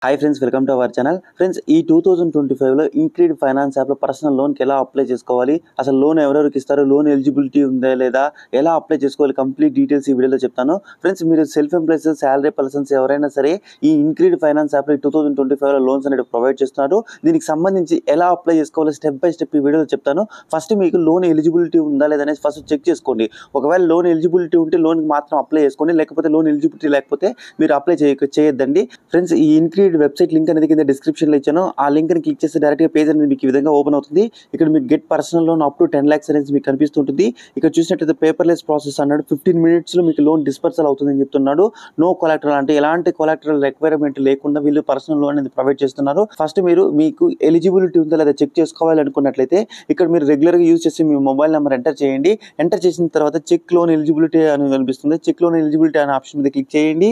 Hi friends, welcome to our channel. Friends, ఈ 2025లో ఇంక్రీడ్ finance యాప్లో personal లోన్కి ఎలా అప్లై చేసుకోవాలి, అసలు లోన్ ఎవరెవరికి ఇస్తారు, లోన్ ఎలిజిబిలిటీ ఉందా లేదా, ఎలా అప్లై చేసుకోవాలి, కంప్లీట్ డీటెయిల్స్ ఈ వీడియోలో చెప్తాను. ఫ్రెండ్స్, మీరు సెల్ఫ్ ఎంప్లాయ్స్, శాలరీ పర్సన్స్ ఎవరైనా సరే ఈ ఇంక్రీడ్ ఫైనాన్స్ యాప్లో 2025లో లోన్స్ అనేది ప్రొవైడ్ చేస్తున్నారు. దీనికి సంబంధించి ఎలా అప్లై చేసుకోవాలి స్టెప్ బై స్టెప్ ఈ వీడియోలో చెప్తాను. ఫస్ట్ మీకు లోన్ ఎలిజిబిలిటీ ఉందా లేదా అనేది ఫస్ట్ చెక్ చేసుకోండి. ఒకవేళ లోన్ ఎలిజిబిలిటీ ఉంటే లోన్కి మాత్రం అప్లై చేసుకోండి, లేకపోతే లోన్ ఎలిజిబిలిటీ లేకపోతే మీరు అప్లై చేయొద్దండి. ఫ్రెండ్స్, ఈ ఇంక్రీడ్ వెబ్సైట్ లింక్ అనేది కింద డిస్క్రిప్షన్లో ఇచ్చాను. ఆ లింక్ని క్లిక్ చేస్తే డైరెక్ట్గా పేజ్ అనేది మీకు ఈ విధంగా ఓపెన్ అవుతుంది. ఇక్కడ మీకు get personal loan up to 10 lakhs అనేది మీకు కనిపిస్తుంటుంది. ఇక్కడ చూసినట్టయితే పేపర్లెస్ ప్రాసెస్ అన్నాడు. 15 minutesలో మీకు లోన్ డిస్పర్సల్ అవుతుందని చెప్తున్నాడు. నో కొలాటరల్ అంటే ఎలాంటి కొలాటరల్ రిక్వైర్మెంట్ లేకుండా వీళ్ళు పర్సనల్ లోన్ అనేది ప్రొవైడ్ చేస్తున్నారు. ఫస్ట్ మీకు ఎలిజిబిలిటీ ఉందా లేదా చెక్ చేసుకోవాలి అనుకున్నట్లయితే ఇక్కడ మీరు రెగ్యులర్గా యూజ్ చేసి మీ మొబైల్ నెంబర్ ఎంటర్ చేయండి. ఎంటర్ చేసిన తర్వాత చెక్ లోన్ ఎలిజిబిలిటీ అని కనిపిస్తుంది. చెక్ లోన్ ఎలిజిబిలిటీ అనే ఆప్షన్ మీద క్లిక్ చేయండి.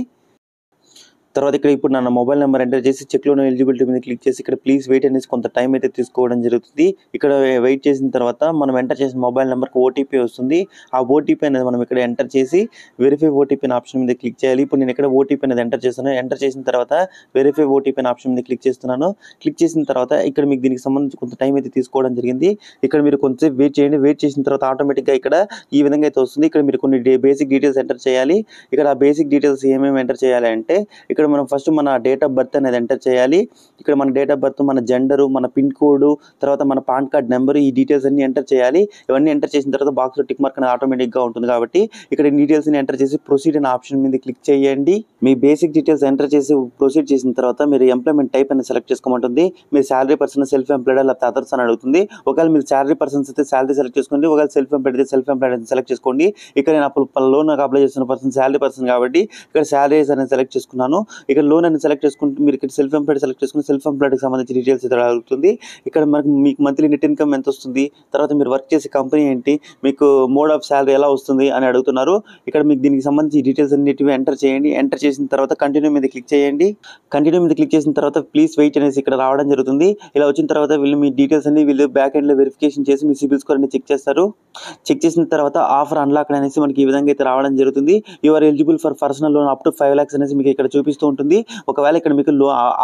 తర్వాత ఇక్కడ ఇప్పుడు నా మొబైల్ నెంబర్ ఎంటర్ చేసి చెక్ లోన్ ఎలిజిబిలిటీ మీద క్లిక్ చేసి ఇక్కడ ప్లీజ్ వెయిట్ అనేసి కొంత టైం అయితే తీసుకోవడం జరుగుతుంది. ఇక్కడ వెయిట్ చేసిన తర్వాత మనం ఎంటర్ చేసిన మొబైల్ నెంబర్కి ఓటీపీ వస్తుంది. ఆ ఓటీపీ అనేది మనం ఇక్కడ ఎంటర్ చేసి వెరిఫై ఓటీపీ అనే ఆప్షన్ మీద క్లిక్ చేయాలి. ఇప్పుడు నేను ఇక్కడ ఓటీపీ అనేది ఎంటర్ చేస్తాను. ఎంటర్ చేసిన తర్వాత వెరిఫై ఓటీపీ అనే ఆప్షన్ మీద క్లిక్ చేస్తున్నాను. క్లిక్ చేసిన తర్వాత ఇక్కడ మీకు దీనికి సంబంధించి కొంత టైం అయితే తీసుకోవడం జరిగింది. ఇక్కడ మీరు కొంచెంసేపు వెయిట్ చేయండి. వెయిట్ చేసిన తర్వాత ఆటోమేటిక్గా ఇక్కడ ఈ విధంగా అయితే వస్తుంది. ఇక్కడ మీరు కొన్ని బేసిక్ డీటెయిల్స్ ఎంటర్ చేయాలి. ఇక్కడ ఆ బేసిక్ డీటెయిల్స్ ఏమేమి ఎంటర్ చేయాలి అంటే ఇక్కడ మనం ఫస్ట్ మన డేట్ ఆఫ్ బర్త్ అనేది ఎంటర్ చేయాలి. ఇక్కడ మన డేట్ ఆఫ్ బర్త్, మన జెండరు, మన పిన్ కోడ్, తర్వాత మన పాన్ కార్డ్ నెంబర్, ఈ డీటెయిల్స్ అన్ని ఎంటర్ చేయాలి. ఇవన్నీ ఎంటర్ చేసిన తర్వాత బాక్స్లో టిక్ మార్క్ అనేది ఆటోమేటిక్గా ఉంటుంది కాబట్టి ఇక్కడ డీటెయిల్స్ని ఎంటర్ చేసి ప్రొసీడ్ అనే ఆప్షన్ మీద క్లిక్ చేయండి. మీ బేసిక్ డీటెయిల్స్ ఎంటర్ చేసి ప్రొసీడ్ చేసిన తర్వాత మీరు ఎంప్లాయ్మెంట్ టైప్ అనేది సెలెక్ట్ చేసుకోమంటుంది. మీరు శాలరీ పర్సన్, సెల్ఫ్ ఎంప్లాయిడ్ లేకపోతే అదర్స్ అని అడుగుతుంది. ఒకవేళ మీరు శాలరీ పర్సన్స్ అయితే శాలరీ సెలెక్ట్ చేసుకోండి. ఒకవేళ సెల్ఫ్ ఎంప్లాయిడ్ అయితే సెల్ఫ్ ఎంప్లాయిడ్ అయితే సెలెక్ట్ చేసుకోండి. ఇక్కడ నేను అప్పుడు లోన్ అప్లై చేస్తున్న పర్సన్ శాలరీ పర్సన్ కాబట్టి ఇక్కడ శాలరీస్ అనేది సెలెక్ట్ చేసుకున్నాను. ఇక్కడ లోన్ అనేది సెలెక్ట్ చేసుకుంటే మీరు ఇక్కడ సెల్ఫ్ ఎంప్లాయిడ్ సెలెక్ట్ చేసుకుని సెల్ఫ్ ఎంప్లాయిడ్కి సంబంధించిన డీటెయిల్స్ అయితే అడుగుతుంది. ఇక్కడ మీకు మంత్లీ నెట్ ఇన్కమ్ ఎంత వస్తుంది, తర్వాత మీరు వర్క్ చేసే కంపెనీ ఏంటి, మీకు మోడ్ ఆఫ్ శాలరీ ఎలా వస్తుంది అని అడుగుతున్నారు. ఇక్కడ మీకు దీనికి సంబంధించి డీటెయిల్స్ అన్నిటివి ఎంటర్ చేయండి. ఎంటర్ చేసిన తర్వాత కంటిన్యూ మీద క్లిక్ చేయండి. కంటిన్యూ మీద క్లిక్ చేసిన తర్వాత ప్లీజ్ వెయిట్ అనేసి ఇక్కడ రావడం జరుగుతుంది. ఇలా వచ్చిన తర్వాత వీళ్ళు మీ డీటెయిల్స్ అన్ని వీళ్ళు బ్యాక్ ఎండ్లో వెరిఫికేషన్ చేసి మీ సిబిల్ స్కోర్ అనేది చెక్ చేస్తారు. చెక్ చేసిన తర్వాత ఆఫర్ అన్లాక్ అనేసి మనకి ఈ విధంగా అయితే రావడం జరుగుతుంది. You are eligible for personal loan up to 5 lakhs అనేసి మీకు ఇక్కడ చూపిస్తూ ఉంటుంది. ఒకవేళ ఇక్కడ మీకు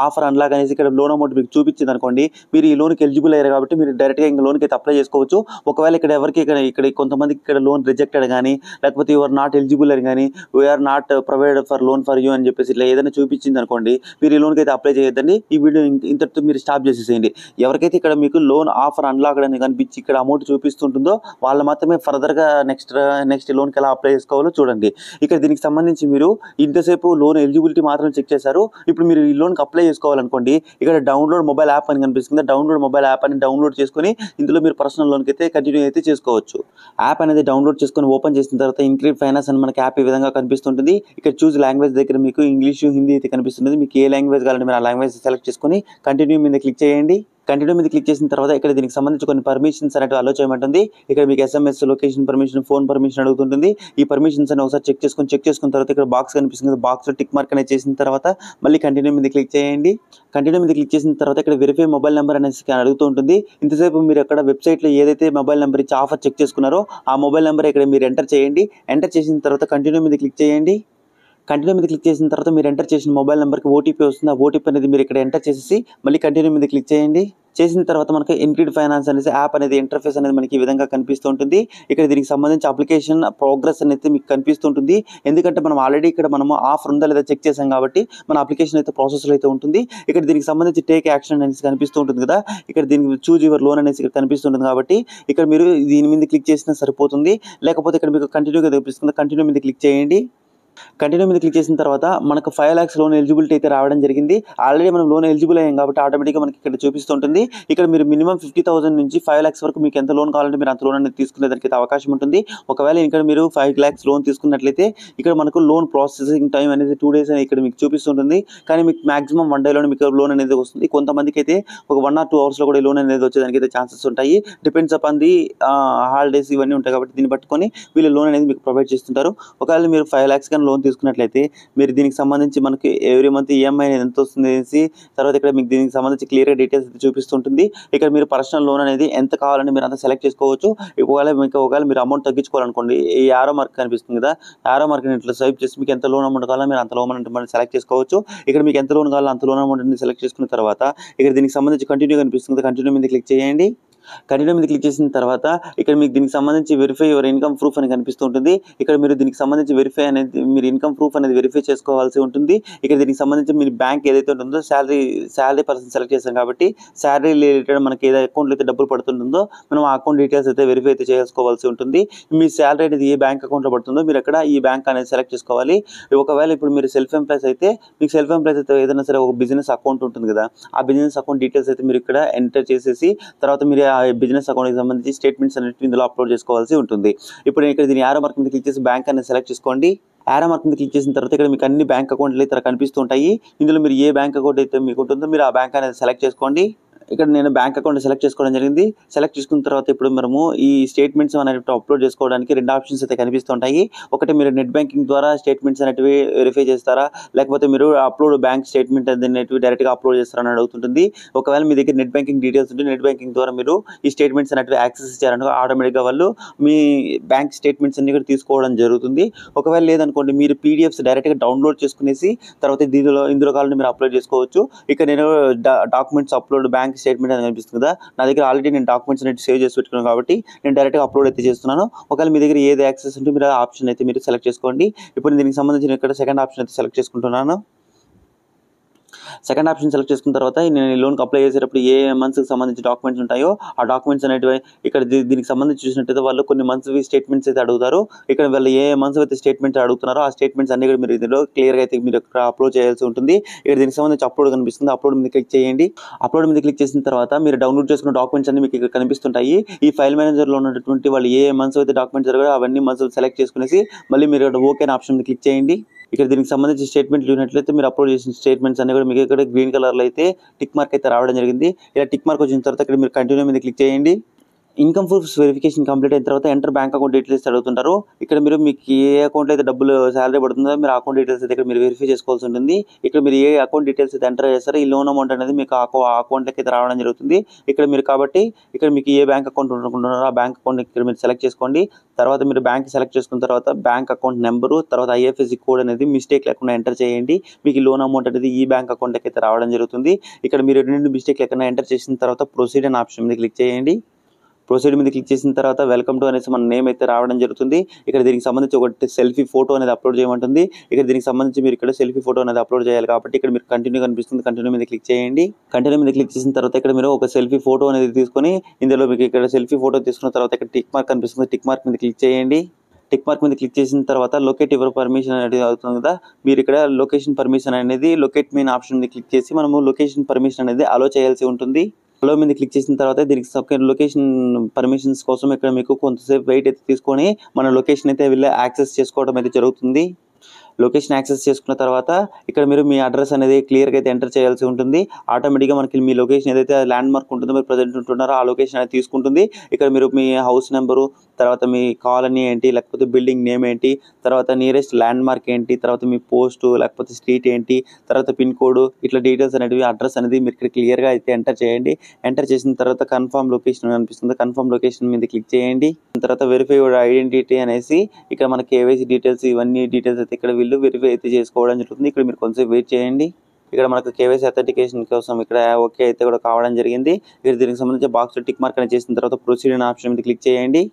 ఆఫర్ అన్లాక్ అనేసి ఇక్కడ లోన్ అమౌంట్ మీకు చూపించింది అనుకోండి, మీరు ఈ లోన్కి ఎలిజిబుల్ అయ్యారు కాబట్టి మీరు డైరెక్ట్గా ఇంకా లోన్కి అయితే అప్లై చేసుకోవచ్చు. ఒకవేళ ఇక్కడ ఎవరికి ఇక్కడ కొంతమందికి ఇక్కడ లోన్ రిజెక్టెడ్ కానీ, లేకపోతే యువర్ నాట్ ఎలిజిబుల్ అని కానీ, we are not provided for loan for you అని చెప్పేసి ఇట్లా ఏదైనా చూపించింది అనుకోండి, మీరు ఈ లోన్కి అయితే అప్లై చేయొద్దండి. ఈ వీడియో ఇంతటితో మీరు స్టాప్ చేసేసేయండి. ఎవరికైతే ఇక్కడ మీకు లోన్ ఆఫర్ అన్లాక్ అని కనిపించి ఇక్కడ అమౌంట్ చూపిస్తుంటుందో వాళ్ళు మాత్రమే ఫర్దర్గా నెక్స్ట్ లోన్కి ఎలా అప్లై చేసుకోవాలో చూడండి. ఇక్కడ దీనికి సంబంధించి మీరు ఇంతసేపు లోన్ ఎలిజిబిలిటీ మాత్రం చెక్ చేశారు. ఇప్పుడు మీరు ఈ లోన్కి అప్లై చేసుకోవాలనుకోండి, ఇక్కడ డౌన్లోడ్ మొబైల్ యాప్ అని కనిపిస్తుంది. డౌన్లోడ్ మొబైల్ యాప్ అని డౌన్లోడ్ చేసుకొని ఇందులో మీరు పర్సనల్ లోన్కి అయితే కంటిన్యూ అయితే చేసుకోవచ్చు. యాప్ అనేది డౌన్లోడ్ చేసుకొని ఓపెన్ చేసిన తర్వాత ఇంక్రీడ్ ఫైనాన్స్ అని మనకి యాప్ ఈ విధంగా కనిపిస్తుంటుంది. ఇక్కడ చూజ్ లాంగ్వేజ్ దగ్గర మీకు ఇంగ్లీష్, హిందీ అయితే కనిపిస్తుంది. మీకు ఏ లాంగ్వేజ్ కావాలంటే మీరు ఆ లాంగ్వేజ్ సెలెక్ట్ చేసుకొని కంటిన్యూ మీద క్లిక్ చేయండి. కంటిన్యూ మీద క్లిక్ చేసిన తర్వాత ఇక్కడ దీనికి సంబంధించి కొన్ని పర్మిషన్స్ అనేవి అలో చేయమంటుంది. ఇక్కడ మీకు SMS, location permission, phone permission అడుగుతుంటుంది. ఈ పర్మిషన్స్ అని ఒకసారి చెక్ చేసుకున్న తర్వాత ఇక్కడ బాక్స్ కనిపిస్తుంది. బాక్స్లో టిక్ మార్క్ అనేది చేసిన తర్వాత మళ్ళీ కంటిన్యూ మీద క్లిక్ చేయండి. కంటిన్యూ మీద క్లిక్ చేసిన తర్వాత ఇక్కడ వెరిఫై మొబైల్ నెంబర్ అనేసి అడుగుతూ ఉంటుంది. ఇంతసేపు మీరు అక్కడ వెబ్సైట్లో ఏదైతే మొబైల్ నెంబర్ ఇచ్చి ఆఫర్ చెక్ చేసుకున్నారో ఆ మొబైల్ నెంబర్ ఇక్కడ మీరు ఎంటర్ చేయండి. ఎంటర్ చేసిన తర్వాత కంటిన్యూ మీద క్లిక్ చేయండి. కంటిన్యూ మీద క్లిక్ చేసిన తర్వాత మీరు ఎంటర్ చేసిన మొబైల్ నెంబర్కి ఓటీపీ వస్తుంది. ఆ ఓటీపీ అనేది మీరు ఇక్కడ ఎంటర్ చేసేసి మళ్ళీ కంటిన్యూ మీద క్లిక్ చేయండి. చేసిన తర్వాత మనకి ఇంక్రీడ్ ఫైనాన్స్ అనేసి యాప్ అనేది ఇంటర్ఫేస్ అనేది మనకి ఈ విధంగా కనిపిస్తుంటుంది. ఇక్కడ దీనికి సంబంధించి అప్లికేషన్ ప్రోగ్రెస్ అనేది మీకు కనిపిస్తుంటుంది. ఎందుకంటే మనం ఆల్రెడీ ఇక్కడ మనము ఆఫర్ ఉందా లేదా చెక్ చేసాం కాబట్టి మన అప్లికేషన్ అయితే ప్రాసెస్లో అయితే ఉంటుంది. ఇక్కడ దీనికి సంబంధించి టేక్ యాక్షన్ అనేసి కనిపిస్తూ ఉంటుంది కదా, ఇక్కడ దీనికి చూజ్ యువర్ లోన్ అనేసి ఇక్కడ కనిపిస్తుంటుంది. కాబట్టి ఇక్కడ మీరు దీని మీద క్లిక్ చేసినా సరిపోతుంది. లేకపోతే ఇక్కడ మీకు కంటిన్యూగా కనిపిస్తుంది. కంటిన్యూ మీద క్లిక్ చేయండి. కంటిన్యూ మీద క్లిక్ చేసిన తర్వాత మనకు 5 lakhs లోన్ ఎలిజిబిలిటీ అయితే రావడం జరిగింది. ఆల్రెడీ మనం లోన్ ఎలిజిబుల్ అయ్యాం కాబట్టి ఆటోమేటిక్గా మనకి ఇక్కడ చూపిస్తుంటుంది. ఇక్కడ మీరు మినిమం 50,000 నుంచి 5 lakhs వరకు మీకు ఎంత లోన్ కావాలంటే మీరు అంత లోన్ అనేది తీసుకునేదానికి అయితే అవకాశం ఉంటుంది. ఒకవేళ ఇక్కడ మీరు 5 lakhs లోన్ తీసుకున్నట్లయితే ఇక్కడ మనకు లోన్ ప్రాసెసింగ్ టైం అనేది 2 days ఇక్కడ మీకు చూపిస్తుంటుంది. కానీ మీకు మాక్సిమం 1 dayలోనే మీకు లోన్ అనేది వస్తుంది. కొంతమందికి అయితే ఒక 1 or 2 hours కూడా లోన్ అనేది వచ్చేదానికి అయితే ఛాన్సెస్ ఉంటాయి. డిపెండ్స్ అపాన్ ది హాలిడేస్ ఇవన్నీ ఉంటాయి కాబట్టి దీన్ని పట్టుకొని వీళ్ళు లోన్ అనేది మీకు ప్రొవైడ్ చేస్తుంటారు. ఒకవేళ మీరు 5 lakhs కానీ లోన్ తీసుకున్నట్లయితే మీరు దీనికి సంబంధించి మనకి ఎవ్రీ మంత్ ఈఎంఐ అనేది ఎంత వస్తుంది అనేసి, తర్వాత ఇక్కడ మీకు దీనికి సంబంధించి క్లియర్గా డీటెయిల్స్ అయితే చూపిస్తుంటుంది. ఇక్కడ మీరు పర్సనల్ లోన్ అనేది ఎంత కావాలని మీరు అంతా సెలెక్ట్ చేసుకోవచ్చు. ఒకవేళ మీరు అమౌంట్ తగ్గించుకోవాలనుకోండి, ఈ యారో మార్క్ కనిపిస్తుంది కదా, యారో మార్క్ని ఇట్లా స్వైప్ చేసి మీకు ఎంత లోన్ అమౌంట్ కావాలో మీరు అంత లోన్ అమౌంట్ సెలెక్ట్ చేసుకోవచ్చు. ఇక్కడ మీకు ఎంత లోన్ కావాలో అంత లోన్ అమౌంట్ సెలెక్ట్ చేసుకున్న తర్వాత ఇక్కడ దీనికి సంబంధించి కంటిన్యూ కనిపిస్తుంది, కంటిన్యూ మీద క్లిక్ చేయండి. కంటిన్యూ మీద క్లిక్ చేసిన తర్వాత ఇక్కడ మీకు దీనికి సంబంధించి వెరిఫై యువర్ ఇన్కమ్ ప్రూఫ్ అని కనిపిస్తూ ఉంటుంది. ఇక్కడ మీరు దీనికి సంబంధించి మీరు ఇన్కమ్ ప్రూఫ్ అనేది వెరిఫై చేసుకోవాల్సి ఉంటుంది. ఇక్కడ దీనికి సంబంధించి మీరు బ్యాంక్ ఏదైతే ఉంటుందో శాలరీ పర్సన్ సెలెక్ట్ చేస్తాం కాబట్టి శాలరీ రిలేటెడ్ మనకి ఏదైతే అకౌంట్లో అయితే డబ్బులు పడుతుంటుందో మనం ఆ అకౌంట్ డీటెయిల్స్ అయితే వెరిఫై అయితే చేసుకోవాల్సి ఉంటుంది. మీ శాలరీ అనేది ఏ బ్యాంక్ అకౌంట్లో పడుతుందో మీరు అక్కడ ఈ బ్యాంక్ అనేది సెలెక్ట్ చేసుకోవాలి. ఒకవేళ ఇప్పుడు మీరు సెల్ఫ్ ఎంప్లాయ్స్ అయితే మీకు సెల్ఫ్ ఎంప్లాయ్స్ అయితే ఏదైనా సరే ఒక బిజినెస్ అకౌంట్ ఉంటుంది కదా, ఆ బిజినెస్ అకౌంట్ డీటెయిల్స్ అయితే మీరు ఇక్కడ ఎంటర్ చేసేసి తర్వాత మీరు ఆ బిజినెస్ అకౌంట్కి సంబంధించి స్టేట్మెంట్స్ అనేవి ఇందులో అప్లోడ్ చేసుకోవాల్సి ఉంటుంది. ఇప్పుడు ఇక్కడ దీని యారో మార్క్ మీద క్లిక్ చేసి బ్యాంక్ అనేది సెలెక్ట్ చేసుకోండి. యారో మార్క్ మీద క్లిక్ చేసిన తర్వాత ఇక్కడ మీకు అన్ని బ్యాంక్ అకౌంట్లు అయితే కనిపిస్తుంటాయి. ఇందులో మీరు ఏ బ్యాంక్ అకౌంట్ అయితే మీకు ఉంటుందో మీరు ఆ బ్యాంక్ అనేది సెలెక్ట్ చేసుకోండి. ఇక్కడ నేను బ్యాంక్ అకౌంట్ సెలెక్ట్ చేసుకోవడం జరిగింది. సెలెక్ట్ చేసుకున్న తర్వాత ఇప్పుడు మనము ఈ స్టేట్మెంట్స్ అనేవి అప్లోడ్ చేసుకోవడానికి 2 ఆప్షన్స్ అయితే కనిపిస్తుంటాయి. ఒకటి మీరు నెట్ బ్యాంకింగ్ ద్వారా స్టేట్మెంట్స్ అనేటివి వెరిఫై చేస్తారా, లేకపోతే మీరు అప్లోడ్ బ్యాంక్ స్టేట్మెంట్ అనేటివి డైరెక్ట్గా అప్లోడ్ చేస్తారని అడుగుతుంటుంది. ఒకవేళ మీ దగ్గర నెట్ బ్యాంకింగ్ డీటెయిల్స్ ఉంటే నెట్ బ్యాంకింగ్ ద్వారా మీరు ఈ స్టేట్మెంట్స్ అనేటివి యాక్సెస్ ఇచ్చారనుకో ఆటోమేటిక్గా వాళ్ళు మీ బ్యాంక్ స్టేట్మెంట్స్ అన్ని కూడా తీసుకోవడం జరుగుతుంది. ఒకవేళ లేదనుకోండి మీరు పీడిఎఫ్స్ డైరెక్ట్గా డౌన్లోడ్ చేసుకునేసి తర్వాత ఇందులో కావాలని మీరు అప్లోడ్ చేసుకోవచ్చు. ఇక్కడ నేను డాక్యుమెంట్స్ అప్లోడ్ బ్యాంక్ స్టేట్మెంట్ అని కనిపిస్తుంది కదా, నా దగ్గర ఆల్రెడీ నేను డాక్యుమెంట్స్ అనేది సేవ్ చేసి పెట్టుకున్నాను కాబట్టి నేను డైరెక్ట్గా అప్లోడ్ అయితే చేస్తున్నాను. ఒకవేళ మీ దగ్గర ఏది యాక్సెస్ ఉంటే మీరు ఆ ఆప్షన్ అయితే మీరు సెలెక్ట్ చేసుకోండి. ఇప్పుడు దీనికి సంబంధించిన ఇక్కడ సెకండ్ ఆప్షన్ అయితే సెలెక్ట్ చేసుకుంటున్నాను. సెకండ్ ఆప్షన్ సెలెక్ట్ చేసుకున్న తర్వాత నేను ఈ లోన్కి అప్లై చేసేటప్పుడు ఏ మంత్స్కి సంబంధించి డాక్యుమెంట్స్ ఉంటాయో ఆ డాక్యుమెంట్స్ అనేటివి ఇక్కడ దీనికి సంబంధించి చూసినట్టయితే వాళ్ళు కొన్ని మంత్స్ స్టేట్మెంట్స్ అయితే అడుగుతారు. ఇక్కడ వాళ్ళు ఏ మంత్స్ అయితే స్టేట్మెంట్స్ అడుగుతున్నారో ఆ స్టేట్మెంట్స్ అన్ని కూడా మీరు ఇందులో క్లియర్గా అయితే మీరు అప్లోడ్ చేయాల్సి ఉంటుంది. ఇక్కడ దీనికి సంబంధించి అప్లోడ్ కనిపిస్తుంది, అప్లోడ్ మీద క్లిక్ చేయండి. అప్లోడ్ మీద క్లిక్ చేసిన తర్వాత మీరు డౌన్లోడ్ చేసుకున్న డాక్యుమెంట్స్ అన్ని మీకు ఇక్కడ కనిపిస్తుంటాయి. ఈ ఫైల్ మేనేజర్లో ఉన్నటువంటి వాళ్ళు ఏ మంత్స్ అయితే డాక్యుమెంట్స్ జరగదో అవన్నీ మంత్స్ సెలెక్ట్ చేసుకునేసి మళ్ళీ మీరు ఓకే అనే ఆప్షన్ మీద క్లిక్ చేయండి. ఇక్కడ దీనికి సంబంధించి స్టేట్మెంట్ చూసినట్లయితే మీరు అప్లోడ్ చేసిన స్టేట్మెంట్స్ అన్ని కూడా మీకు ఇక్కడ గ్రీన్ కలర్లో అయితే టిక్ మార్క్ అయితే రావడం జరిగింది. ఇలా టిక్ మార్క్ వచ్చిన తర్వాత ఇక్కడ మీరు కంటిన్యూ మీద క్లిక్ చేయండి. ఇన్కమ్ ప్రూఫ్స్ వెరిఫికేషన్ కంప్లీట్ అయిన తర్వాత ఎంటర్ బ్యాంక్ అకౌంట్ డీటెయిల్స్ అడుగుతుంటారు. ఇక్కడ మీకు ఏ అకౌంట్లో అయితే డబ్బులు శాలరీ పడుతుందో మీరు అకౌంట్ డీటెయిల్స్ అయితే ఇక్కడ మీరు వెరిఫై చేసుకోవాల్సి ఉంటుంది. ఇక్కడ మీరు ఏ అకౌంట్ డీటెయిల్స్ అయితే ఎంటర్ చేస్తారో ఈ లోన్ అమౌంట్ అనేది మీకు ఆ అకౌంట్లోకి అయితే రావడం జరుగుతుంది. ఇక్కడ మీరు కాబట్టి ఇక్కడ మీకు ఏ బ్యాంక్ అకౌంట్ అనుకుంటున్నారో ఆ బ్యాంక్ అకౌంట్ ఇక్కడ మీరు సెలెక్ట్ చేసుకోండి. తర్వాత మీరు బ్యాంక్ సెలెక్ట్ చేసుకున్న తర్వాత బ్యాంక్ అకౌంట్ నెంబరు తర్వాత ఐఎఫ్ఎస్సి కోడ్ అనేది మిస్టేక్ లేకుండా ఎంటర్ చేయండి. మీకు ఈ లోన్ అమౌంట్ అనేది ఈ బ్యాంక్ అకౌంట్కి అయితే రావడం జరుగుతుంది. ఇక్కడ మీరు 2 మిస్టేక్ లేకుండా ఎంటర్ చేసిన తర్వాత ప్రొసీడ్ అనే ఆప్షన్ మీద క్లిక్ చేయండి. ప్రొసీడ్ మీద క్లిక్ చేసిన తర్వాత వెల్కమ్ టు అనేసి మన నేమ్ అయితే రావడం జరుగుతుంది. ఇక్కడ దీనికి సంబంధించి ఒక సెల్ఫీ ఫోటో అనేది అప్లోడ్ చేయమంటుంది. ఇక్కడ దీనికి సంబంధించి మీరు ఇక్కడ సెల్ఫీ ఫోటో అనేది అప్లోడ్ చేయాలి కాబట్టి ఇక్కడ మీరు కంటిన్యూ కనిపిస్తుంది, కంటిన్యూ మీద క్లిక్ చేయండి. కంటిన్యూ మీద క్లిక్ చేసిన తర్వాత ఇక్కడ మీరు ఒక సెల్ఫీ ఫోటో అనేది తీసుకొని ఇందులో మీకు ఇక్కడ సెల్ఫీ ఫోటో తీసుకున్న తర్వాత ఇక్కడ టిక్ మార్క్ కనిపిస్తుంది, టిక్ మార్క్ మీద క్లిక్ చేయండి. టిక్ మార్క్ మీద క్లిక్ చేసిన తర్వాత లొకేట్ యువర్ పర్మిషన్ అనేది అవుతుంది కదా, మీరు ఇక్కడ లొకేషన్ పర్మిషన్ అనేది లొకేట్ మెయిన్ ఆప్షన్ మీద క్లిక్ చేసి మనము లొకేషన్ పర్మిషన్ అనేది అలో చేయాల్సి ఉంటుంది. అలో మీద క్లిక్ చేసిన తర్వాత దీనికి లొకేషన్ పర్మిషన్స్ కోసం ఇక్కడ మీకు కొంతసేపు వెయిట్ అయితే తీసుకొని మన లొకేషన్ అయితే వెళ్ళి యాక్సెస్ చేసుకోవడం అయితే జరుగుతుంది. లొకేషన్ యాక్సెస్ చేసుకున్న తర్వాత ఇక్కడ మీరు మీ అడ్రస్ అనేది క్లియర్గా అయితే ఎంటర్ చేయాల్సి ఉంటుంది. ఆటోమేటిక్గా మనకి మీ లొకేషన్ ఏదైతే ల్యాండ్ మార్క్ ఉంటుందో మీరు ప్రజెంట్ ఉంటున్నారో ఆ లొకేషన్ అనేది తీసుకుంటుంది. ఇక్కడ మీరు మీ హౌస్ నెంబరు తర్వాత మీ కాలనీ ఏంటి లేకపోతే బిల్డింగ్ నేమ్ ఏంటి తర్వాత నియరెస్ట్ ల్యాండ్ మార్క్ ఏంటి తర్వాత మీ పోస్టు లేకపోతే స్ట్రీట్ ఏంటి తర్వాత పిన్ కోడ్ ఇట్లా డీటెయిల్స్ అనేవి అడ్రస్ అనేది మీరు ఇక్కడ క్లియర్గా అయితే ఎంటర్ చేయండి. ఎంటర్ చేసిన తర్వాత కన్ఫర్మ్ లొకేషన్ అనిపిస్తుంది, కన్ఫర్మ్ లొకేషన్ మీద క్లిక్ చేయండి. తర్వాత వెరిఫై యువర్ ఐడెంటిటీ అనేసి ఇక్కడ మన కేవైసీ డీటెయిల్స్ ఇవన్నీ డీటెయిల్స్ అయితే ఇక్కడ వెరిఫై అయితే చేసుకోవడం జరుగుతుంది. ఇక్కడ మీరు కొంచెం వెయిట్ చేయండి. ఇక్కడ మనకు కేవైసీ అథెంటికేషన్ కోసం ఇక్కడ ఓకే అయితే కూడా కావడం జరిగింది. ఇక్కడ దీనికి సంబంధించి బాక్స్ టిక్ మార్క్ అనేది చేసిన తర్వాత ప్రొసీడ్ అనే ఆప్షన్ మీద క్లిక్ చేయండి.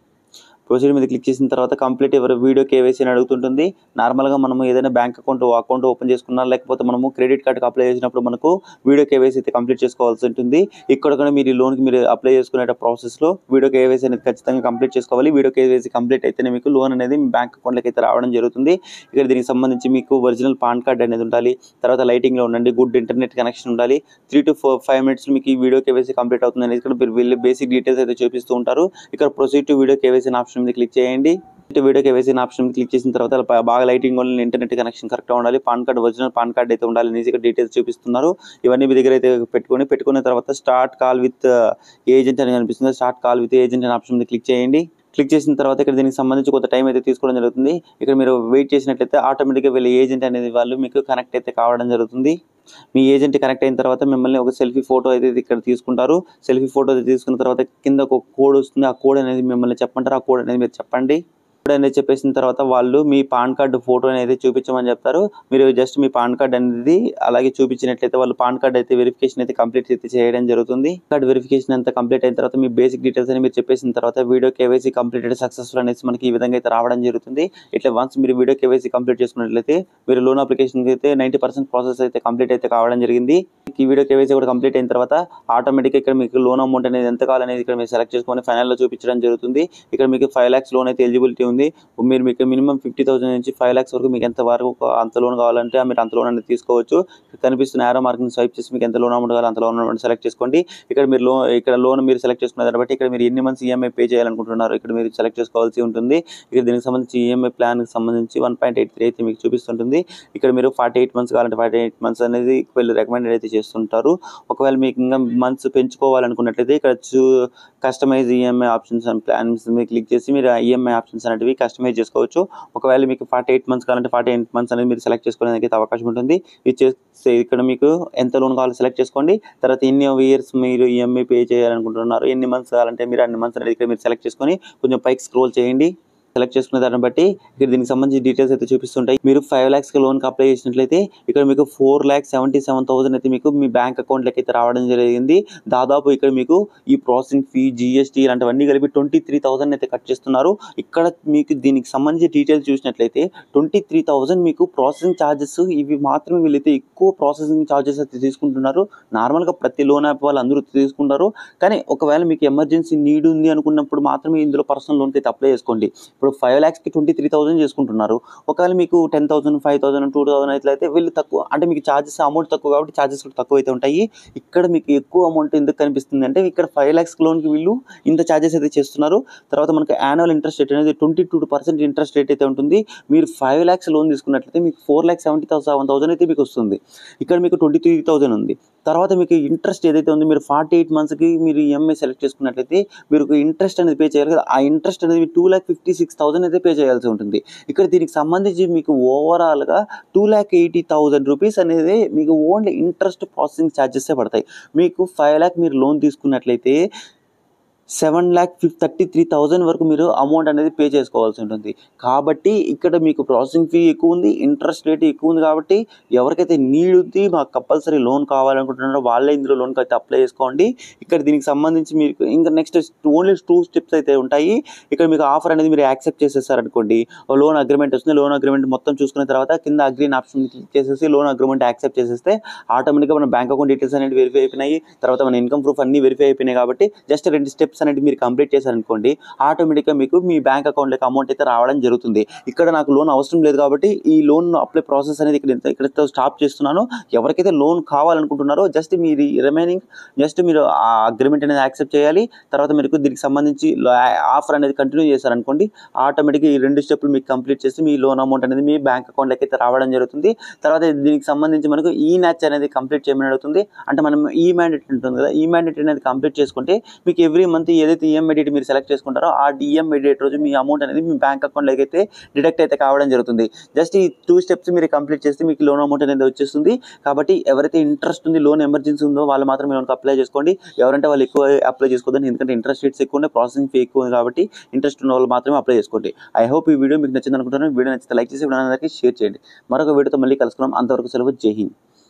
ప్రొసీడ్ మీద క్లిక్ చేసిన తర్వాత కంప్లీట్ ఎవరు వీడియో కేవైసీ అని అడుగుతుంటుంది. నార్మల్గా మనము ఏదైనా బ్యాంక్ అకౌంట్ ఓపెన్ చేసుకున్నా లేకపోతే మనము క్రెడిట్ కార్డ్కి అప్లై చేసినప్పుడు మనకు వీడియో కేవైసీ అయితే కంప్లీట్ చేసుకోవాల్సి ఉంటుంది. ఇక్కడ కూడా మీరు ఈ లోన్కి మీరు అప్లై చేసుకునే ప్రాసెస్లో వీడియో కేవైసీ అనేది ఖచ్చితంగా కంప్లీట్ చేసుకోవాలి. వీడియో కేవైసీ కంప్లీట్ అయితేనే మీకు లోన్ అనేది మీ బ్యాంక్ అకౌంట్లోకి అయితే రావడం జరుగుతుంది. ఇక్కడ దీనికి సంబంధించి మీకు ఒరిజినల్ పాన్ కార్డ్ అనేది ఉండాలి, తర్వాత లైటింగ్లో ఉండండి, గుడ్ ఇంటర్నెట్ కనెక్షన్ ఉండాలి. 3 to 5 minutes మీకు ఈ వీడియో కేవైసీ కంప్లీట్ అవుతుంది అనేది ఇక్కడ వీళ్ళు బేసిక్ డీటెయిల్స్ అయితే చూపిస్తూ ఉంటారు. ఇక్కడ proceed to video KYC option మీద క్లిక్ చేయండి. వీడియో కేవైసీ ఆప్షన్ క్లిక్ చేసిన తర్వాత బాగా లైటింగ్ ఉండాలి, ఇంటర్నెట్ కనెక్షన్ కరెక్ట్గా ఉండాలి, pan card original pan card అయితే ఉండాలి అనేసి ఇక్కడ డీటెయిల్స్ చూపిస్తున్నారు. ఇవన్నీ మీ దగ్గర అయితే పెట్టుకున్న తర్వాత స్టార్ట్ కాల్ విత్ ఏజెంట్ అని కనిపిస్తుంది. స్టార్ట్ కాల్ విత్ ఏజెంట్ అనే ఆప్షన్ మీద క్లిక్ చేయండి. క్లిక్ చేసిన తర్వాత ఇక్కడ దీనికి సంబంధించి కొంత టైం అయితే తీసుకోవడం జరుగుతుంది. ఇక్కడ మీరు వెయిట్ చేసినట్లయితే ఆటోమేటిక్గా వీళ్ళ ఏజెంట్ అనేది వాళ్ళు మీకు కనెక్ట్ అయితే కావడం జరుగుతుంది. మీ ఏజెంట్ కనెక్ట్ అయిన తర్వాత మిమ్మల్ని ఒక సెల్ఫీ ఫోటో అయితే ఇక్కడ తీసుకుంటారు. సెల్ఫీ ఫోటో తీసుకున్న తర్వాత కింద ఒక కోడ్ వస్తుంది. ఆ కోడ్ అనేది మిమ్మల్ని చెప్పంటారు. ఆ కోడ్ అనేది మీరు చెప్పండి. కోడ్ అనేది చెప్పేసిన తర్వాత వాళ్ళు మీ పాన్ కార్డు ఫోటో అనేది చూపించమని చెప్తారు. మీరు జస్ట్ మీ పాన్ కార్డ్ అనేది అలాగే చూపించినట్లయితే వాళ్ళు పాన్ కార్డ్ అయితే వెరిఫికేషన్ అయితే కంప్లీట్ అయితే చేయడం జరుగుతుంది. కార్డ్ వెరిఫికేషన్ అంతా కంప్లీట్ అయిన తర్వాత మీ బేసిక్ డీటెయిల్స్ అని మీరు చెప్పేసిన తర్వాత వీడియో కేవైసీ కంప్లీటెడ్ సక్సెస్ఫుల్ అనేసి మనకి ఈ విధంగా అయితే రావడం జరుగుతుంది. ఇట్లా వన్స్ మీరు వీడియో కేవైసీ కంప్లీట్ చేసుకున్నట్లయితే మీరు లోన్ అప్లికేషన్ అయితే 90% ప్రాసెస్ అయితే కంప్లీట్ అయితే కావడం జరిగింది. ఈ వీడియో కేవైసీ కూడా కంప్లీట్ అయిన తర్వాత ఆటోమేటిక్గా ఇక్కడ మీకు లోన్ అమౌంట్ అనేది ఎంత కావాలనేది ఇక్కడ మీరు సెలెక్ట్ చేసుకొని ఫైనల్లో చూపించడం జరుగుతుంది. ఇక్కడ మీకు 5 lakhs లోన్ అయితే ఎలిజిబిలిటీ ఉంది. మీరు మీకు మినిమం 50,000 నుంచి 5 lakhs వరకు మీకు ఎంత వరకు అంత లోన్ కావాలంటే మీరు అంత లోన్ అనేది తీసుకోవచ్చు. కనిపిస్తున్న యారో మార్కింగ్ స్వైప్ చేసి మీకు ఎంత లోన్ అమౌంట్ కావాలి అంత లోన్ అమౌంట్ సెలెక్ట్ చేసుకోండి. ఇక్కడ మీరు లోన్ మీరు సెలెక్ట్ చేసుకున్న దాన్ని బట్టి ఇక్కడ మీరు ఎన్ని మంత్స్ ఈఎంఐ పే చేయాలనుకుంటున్నారు ఇక్కడ మీరు సెలెక్ట్ చేసుకోవాల్సి ఉంటుంది. ఇక్కడ దీనికి సంబంధించి ఈఎంఐ ప్లాన్కి సంబంధించి 1.83 అయితే మీకు చూపిస్తుంటుంది. ఇక్కడ మీరు 48 months కావాలంటే 48 months అనేది వీళ్ళు రికమెండెడ్ అయితే చేస్తుంటారు. ఒకవేళ మీకు ఇంకా మంత్స్ పెంచుకోవాలనుకున్నట్లయితే ఇక్కడ customize EMI options and plans మీరు క్లిక్ చేసి మీరు ఈఎంఐ ఆప్షన్స్ అనేవి కస్టమైజ్ చేసుకోవచ్చు. ఒకవేళ మీకు 48 months కావాలంటే 48 months అనేది మీరు సెలెక్ట్ చేసుకోవడానికి అయితే అవకాశం ఉంటుంది. ఇది చేస్తే ఇక్కడ మీకు ఎంత లోన్ కావాలో సెలెక్ట్ చేసుకోండి. తర్వాత ఎన్ని ఇయర్స్ మీరు ఈఎంఐ పే చేయాలనుకుంటున్నారు, ఎన్ని మంత్స్ కావాలంటే మీరు అన్ని మంత్స్ అనేది ఇక్కడ మీరు సెలెక్ట్ చేసుకొని కొంచెం పైకి స్క్రోల్ చేయండి. సెలెక్ట్ చేసుకున్న దాన్ని బట్టి ఇక్కడ దీనికి సంబంధించి డీటెయిల్స్ అయితే చూపిస్తుంటాయి. మీరు 5 lakhs లోన్కి అప్లై చేసినట్లయితే ఇక్కడ మీకు 4,77,000 అయితే మీకు మీ బ్యాంక్ అకౌంట్లోకి అయితే రావడం జరిగింది. దాదాపు ఇక్కడ మీకు ఈ ప్రాసెసింగ్ ఫీ, జిఎస్టీ ఇలాంటివన్నీ కలిపి 23,000 అయితే కట్ చేస్తున్నారు. ఇక్కడ మీకు దీనికి సంబంధించి డీటెయిల్స్ చూసినట్లయితే 23,000 మీకు ప్రాసెసింగ్ ఛార్జెస్ ఇవి మాత్రమే వీళ్ళైతే ఎక్కువ ప్రాసెసింగ్ ఛార్జెస్ అయితే తీసుకుంటున్నారు. నార్మల్గా ప్రతి లోన్ యాప్ వాళ్ళు అందరూ తీసుకుంటారు. కానీ ఒకవేళ మీకు ఎమర్జెన్సీ నీడ్ ఉంది అనుకున్నప్పుడు మాత్రమే ఇందులో పర్సనల్ లోన్కి అయితే అప్లై చేసుకోండి. ఇప్పుడు 5 lakhsకి 23,000 చేసుకుంటున్నారు. ఒకవేళ మీకు 10,000, 5,000, 2,000 అయితే వీళ్ళు తక్కువ అంటే మీకు ఛార్జెస్ అమౌంట్ తక్కువ కాబట్టి ఛార్జెస్ కూడా తక్కువ అయితే ఉంటాయి. ఇక్కడ మీకు ఎక్కువ అమౌంట్ ఎందుకు కనిపిస్తుంది అంటే ఇక్కడ 5 lakhs లోన్కి వీళ్ళు ఇంత ఛార్జెస్ అయితే చేస్తున్నారు. తర్వాత మనకి యాన్యువల్ ఇంట్రెస్ట్ రేట్ అనేది 22% ఇంట్రెస్ట్ రేట్ అయితే ఉంటుంది. మీరు 5 lakhs లోన్ తీసుకున్నట్లయితే మీకు 4,77,000 అయితే మీకు వస్తుంది. ఇక్కడ మీకు 23,000 ఉంది. తర్వాత మీకు ఇంట్రెస్ట్ ఏదైతే ఉందో మీరు 48 monthsకి మీరు ఈఎంఐ సెలెక్ట్ చేసుకున్నట్లయితే మీరు ఇంట్రెస్ట్ అనేది పే చేయాలి కదా. ఆ ఇంట్రెస్ట్ అనేది 2,56,000 అయితే పే చేయాల్సి ఉంటుంది. ఇక్కడ దీనికి సంబంధించి మీకు ఓవరాల్గా 2,80,000 రూపీస్ అనేది మీకు ఓన్లీ ఇంట్రెస్ట్ ప్రాసెసింగ్ ఛార్జెస్ పడతాయి. మీకు 5 lakh మీరు లోన్ తీసుకున్నట్లయితే 7,33,000 వరకు మీరు అమౌంట్ అనేది పే చేసుకోవాల్సి ఉంటుంది. కాబట్టి ఇక్కడ మీకు ప్రాసెసింగ్ ఫీ ఎక్కువ ఉంది, ఇంట్రెస్ట్ రేట్ ఎక్కువ ఉంది. కాబట్టి ఎవరికైతే నీడ్ ఉంది మాకు కంపల్సరీ లోన్ కావాలనుకుంటున్నారో వాళ్ళే ఇందులో లోన్కి అయితే అప్లై చేసుకోండి. ఇక్కడ దీనికి సంబంధించి మీకు ఇంకా నెక్స్ట్ ఓన్లీ 2 steps అయితే ఉంటాయి. ఇక్కడ మీకు ఆఫర్ అనేది మీరు యాక్సెప్ట్ చేసేసారనుకోండి, లోన్ అగ్రిమెంట్ వస్తుంది. లోన్ అగ్రిమెంట్ మొత్తం చూసుకున్న తర్వాత కింద అగ్రీన్ ఆప్షన్ క్లిక్ చేసేసి లోన్ అగ్రిమెంట్ యాక్సెప్ట్ చేసేస్తే ఆటోమేటిక్గా మన బ్యాంక్ అకౌంట్ డీటెయిల్స్ అనేవి వెరిఫై అయిపోయినాయి. తర్వాత మన ఇన్కమ్ ప్రూఫ్ అన్నీ వెరిఫై అయిపోయినాయి. కాబట్టి జస్ట్ 2 steps అనేది మీరు కంప్లీట్ చేశారనుకోండి, ఆటోమేటిక్గా మీకు మీ బ్యాంక్ అకౌంట్లోకి అమౌంట్ అయితే రావడం జరుగుతుంది. ఇక్కడ నాకు లోన్ అవసరం లేదు కాబట్టి ఈ లోన్ అప్లై ప్రాసెస్ అనేది ఇక్కడతో స్టాప్ చేస్తున్నాను. ఎవరికైతే లోన్ కావాలనుకుంటున్నారో జస్ట్ మీరు రిమైనింగ్ మీరు ఆ అగ్రిమెంట్ అనేది యాక్సెప్ట్ చేయాలి. తర్వాత మీరు దీనికి సంబంధించి ఆఫర్ అనేది కంటిన్యూ చేశారనుకోండి, ఆటోమేటిక్గా ఈ 2 స్టెప్పులు మీకు కంప్లీట్ చేసి మీ లోన్ అమౌంట్ అనేది మీ బ్యాంక్ అకౌంట్లోకి అయితే రావడం జరుగుతుంది. తర్వాత దీనికి సంబంధించి మనకు ఈ మ్యాచ్ అనేది కంప్లీట్ చేయమని అడుగుతుంది. అంటే మనం ఈ మ్యాండేట్ ఉంటుంది కదా, ఈ మ్యాండేట్ అనేది కంప్లీట్ చేసుకుంటే మీకు ఎవ్రీ మంత్ ఏదైతే ఈఎంఐ డేట్ మీరు సెలెక్ట్ చేసుకుంటారో ఆ ఈఎంఐ డేట్ రోజు మీ అమౌంట్ అనేది మీ బ్యాంక్ అకౌంట్లోకి అయితే డిడక్ట్ అయితే కావడం జరుగుతుంది. జస్ట్ ఈ 2 steps మీరు కంప్లీట్ చేస్తే మీకు లోన్ అమౌంట్ అనేది వచ్చేస్తుంది. కాబట్టి ఎవరైతే ఇంట్రెస్ట్ ఉంది, లోన్ ఎమర్జెన్సీ ఉందో వాళ్ళు మాత్రం లోన్కి అప్లై చేసుకోండి. ఎవరంటే వాళ్ళు ఎక్కువ అప్లై చేసుకోవద్దని, ఎందుకంటే ఇంట్రెస్ట్ రేట్స్ ఎక్కువ ఉన్నాయి, ప్రాసెసింగ్ ఫీ ఎక్కువ ఉంది. కాబట్టి ఇంట్రెస్ట్ ఉన్న వాళ్ళు మాత్రమే అప్లై చేసుకోండి. ఐ హోప్ ఈ వీడియో మీకు నచ్చింది అనుకుంటున్నాను. వీడియో నచ్చితే లైక్ చేసి అందరికీ షేర్ చేయండి. మరొక వీడియోతో మళ్ళీ కలుసుకున్నాం. అంతవరకు సెలవు. జై హింద్.